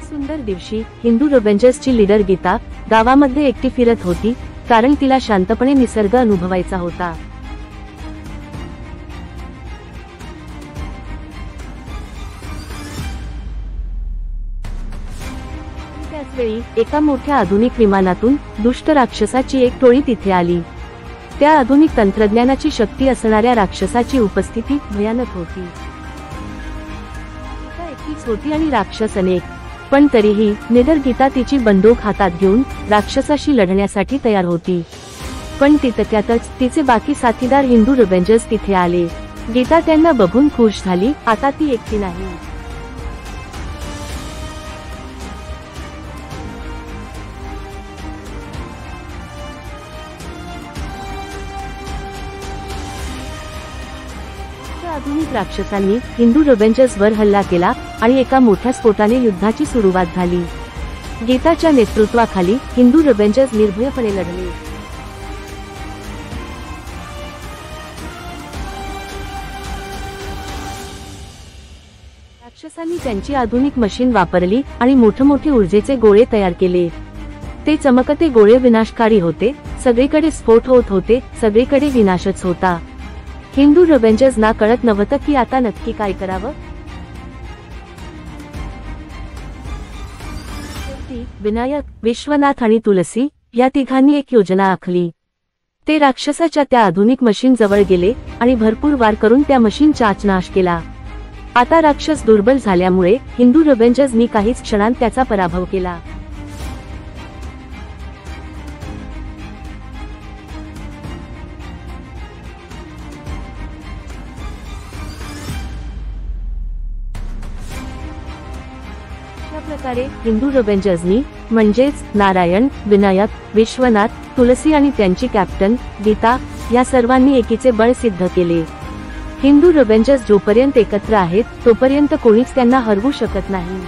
सुंदर दिवशी हिंदू रेव्हेंजर्सची लीडर गीता गावामध्ये एकटी फिरत होती, कारण तिला शांतपणे निसर्ग अनुभवायचा होता. त्याचवेळी एका मोठ्या आधुनिक विमानातून दुष्ट राक्षसाची एक टोळी तिथे आली. त्या आधुनिक तंत्रज्ञानाची शक्ती असणाऱ्या राक्षसाची उपस्थिती भयानक होती. गीता एकटीच होती आणि राक्षस अनेक, पण तरीही निडर गीता तिची बंदूक हातात घेऊन राक्षसाशी लढण्यासाठी तयार होती. पण तितक्यातच तिचे बाकी साथीदार हिंदू रेव्हेंजर्स तिथे आले. गीता त्यांना बघून खुश झाली, आता ती एकटी नाही. आधुनिक राक्षसांनी हिंदू रेव्हेंजर्स वर हल्ला केला आणि एका मोठ्या स्फोटाने युद्धाची सुरुवात झाली. गीताच्या नेतृत्वाखाली हिंदू रेव्हेंजर्स निर्भयपणे लढले. राक्षसांनी त्यांची आधुनिक मशीन वापरली आणि मोठमोठे ऊर्जेचे गोळे तयार केले. ते चमकते गोळे विनाशकारी होते. सगळीकडे स्फोट होत होते, सगळीकडे विनाशच होता. हिंदू रेव्हेंजर्सना कळत नव्हतं की आता नक्की काय करावं. विनायक, विश्वनाथ आणि तुलसी या तिघांनी एक योजना आखली. ते राक्षसाच्या त्या आधुनिक मशीन जवळ गेले आणि भरपूर वार करून त्या मशीनचा नाश केला. आता राक्षस दुर्बल झाल्यामुळे हिंदू रेव्हेंजर्सनी काहीच क्षणांत त्याचा पराभव केला. प्रकारे हिंदू रेव्हेंजर्सनी म्हणजेच नारायण, विनायक, विश्वनाथ, तुलसी आणि त्यांची कॅप्टन गीता या सर्वांनी एकीचे बळ सिद्ध केले. हिंदू रेव्हेंजर्स जोपर्यंत एकत्र आहेत तोपर्यंत कोणीच त्यांना हरवू शकत नाही.